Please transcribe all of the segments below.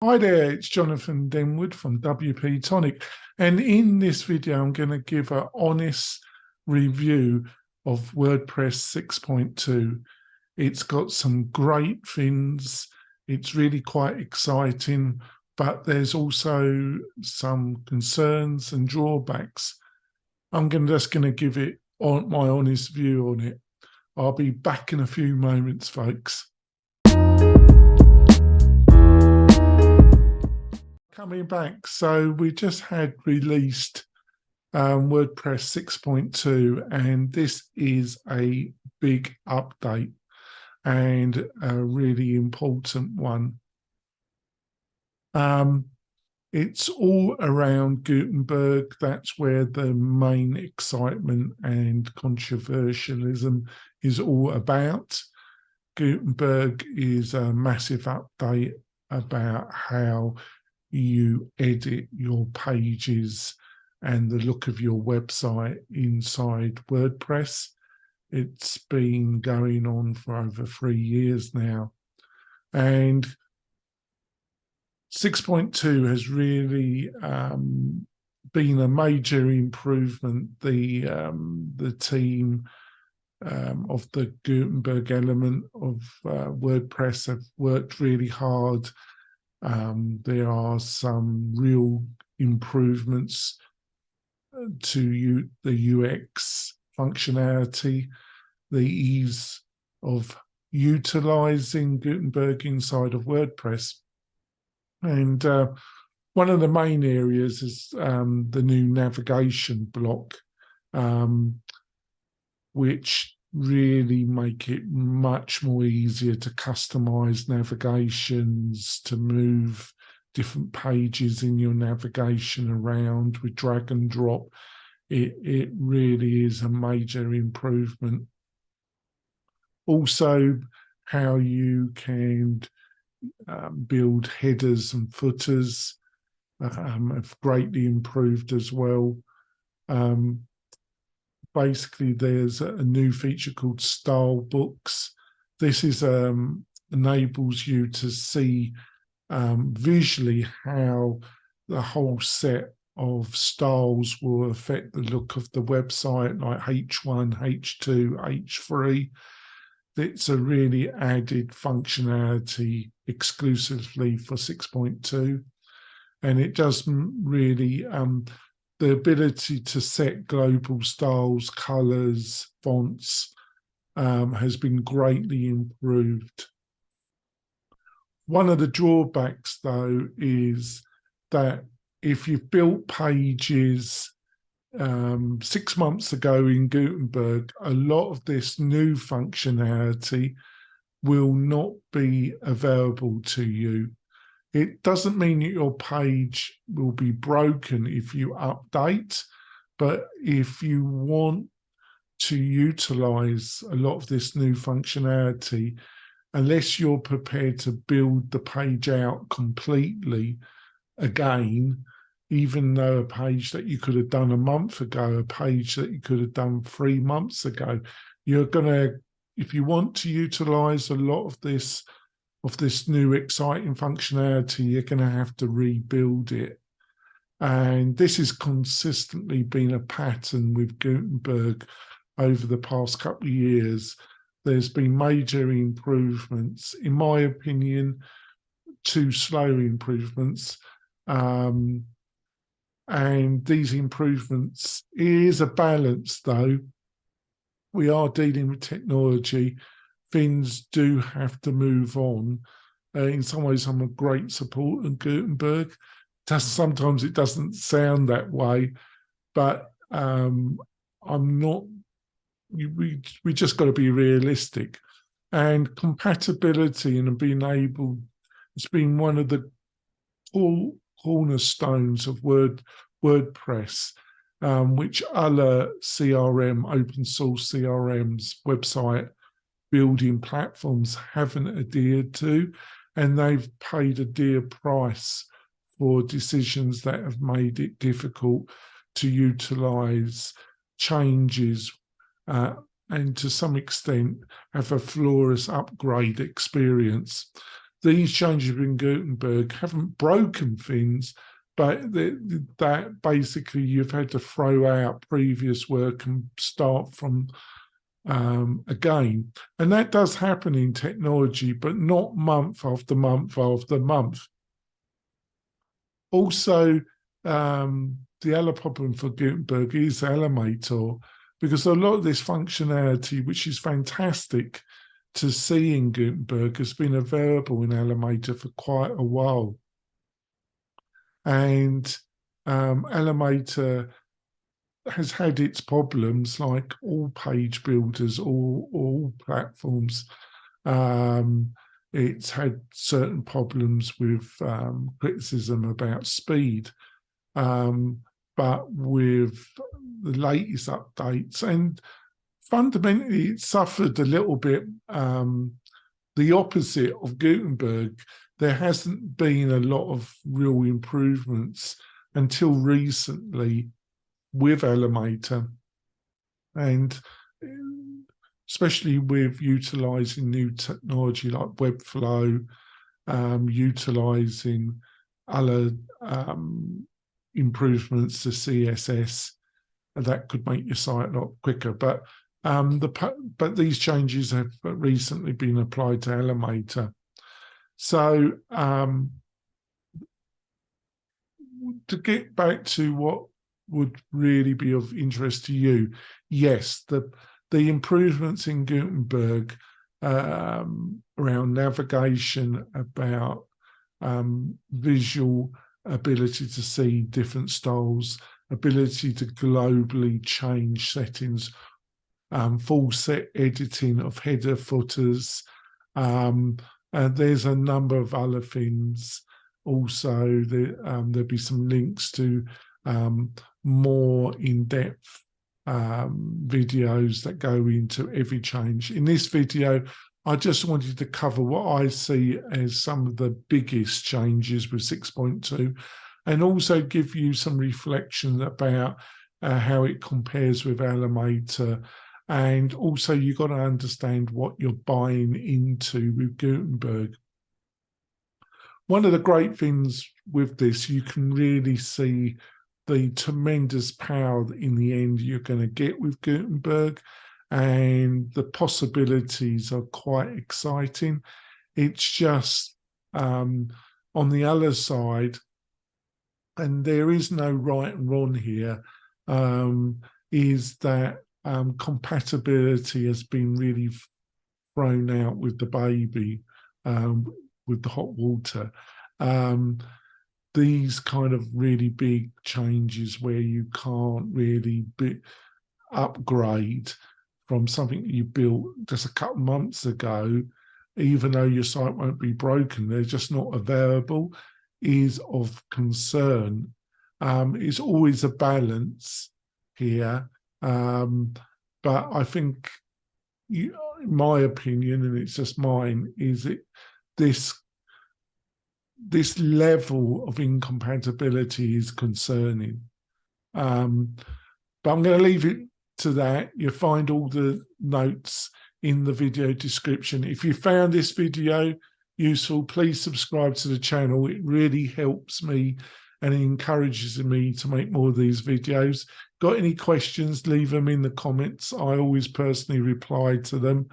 Hi there, it's Jonathan Denwood from WP-Tonic, and in this video I'm going to give an honest review of WordPress 6.2. It's got some great things, it's really quite exciting, but there's also some concerns and drawbacks. I'm just going to give it my honest view on it. I'll be back in a few moments, folks. Coming back, so we just had released WordPress 6.2, and this is a big update and a really important one. It's all around Gutenberg. That's where the main excitement and controversialism is all about. Gutenberg is a massive update about how you edit your pages and the look of your website inside WordPress. It's been going on for over 3 years now. And 6.2 has really been a major improvement. The team of the Gutenberg element of WordPress have worked really hard. There are some real improvements to the UX functionality, the ease of utilizing Gutenberg inside of WordPress. And one of the main areas is the new navigation block, which really make it much more easier to customize navigations, to move different pages in your navigation around with drag and drop. It really is a major improvement. Also, how you can build headers and footers have greatly improved as well. Basically, there's a new feature called style books. This is enables you to see visually how the whole set of styles will affect the look of the website, like H1, H2, H3. It's a really added functionality exclusively for 6.2, and it does really the ability to set global styles, colors, fonts has been greatly improved. One of the drawbacks, though, is that if you've built pages 6 months ago in Gutenberg, a lot of this new functionality will not be available to you. It doesn't mean that your page will be broken if you update, but if you want to utilize a lot of this new functionality, unless you're prepared to build the page out completely again, even though a page that you could have done a month ago, a page that you could have done 3 months ago, you're going to, if you want to utilize a lot of this new exciting functionality, you're going to have to rebuild it. And this has consistently been a pattern with Gutenberg over the past couple of years. There's been major improvements, in my opinion, too slow improvements. And these improvements is a balance, though. We are dealing with technology. Things do have to move on. In some ways, I'm a great supporter of Gutenberg. Sometimes it doesn't sound that way, but I'm not. We just got to be realistic. And compatibility and being able, it's been one of the cornerstones of WordPress, which other CRM, open source CRMs, website building platforms haven't adhered to, and they've paid a dear price for decisions that have made it difficult to utilize changes and to some extent have a flawless upgrade experience. these changes in Gutenberg haven't broken things, but that basically you've had to throw out previous work and start from again. And that does happen in technology, but not month after month after month. Also, the other problem for Gutenberg is Elementor, because a lot of this functionality, which is fantastic to see in Gutenberg, has been available in Elementor for quite a while. And Elementor has had its problems, like all page builders, all platforms. It's had certain problems with criticism about speed. But with the latest updates, and fundamentally it suffered a little bit the opposite of Gutenberg. There hasn't been a lot of real improvements until recently with Elementor, and especially with utilising new technology like Webflow, utilising other improvements to CSS, that could make your site a lot quicker. But these changes have recently been applied to Elementor. So to get back to what would really be of interest to you, yes, the improvements in Gutenberg around navigation, about visual ability to see different styles, ability to globally change settings, full set editing of header footers. There's a number of other things. Also, there'll be some links to more in-depth videos that go into every change. In this video, I just wanted to cover what I see as some of the biggest changes with 6.2, and also give you some reflection about how it compares with Elementor. And also you've got to understand what you're buying into with Gutenberg. One of the great things with this, you can really see the tremendous power that in the end you're going to get with Gutenberg, and the possibilities are quite exciting. It's just on the other side, and there is no right and wrong here, is that compatibility has been really thrown out with the baby, with the hot water. These kind of really big changes where you can't really upgrade from something you built just a couple months ago, even though your site won't be broken, they're just not available, is of concern. It's always a balance here. But I think, in my opinion, and it's just mine, is this level of incompatibility is concerning. But I'm going to leave it to that. You'll find all the notes in the video description. If you found this video useful, please subscribe to the channel. It really helps me and it encourages me to make more of these videos. Got any questions, leave them in the comments. I always personally reply to them.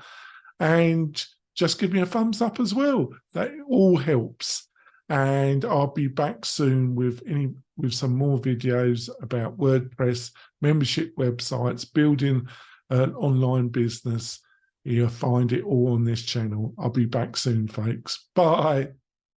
And just give me a thumbs up as well. That all helps. And I'll be back soon with some more videos about WordPress, membership websites, building an online business. You'll find it all on this channel. I'll be back soon, folks. Bye.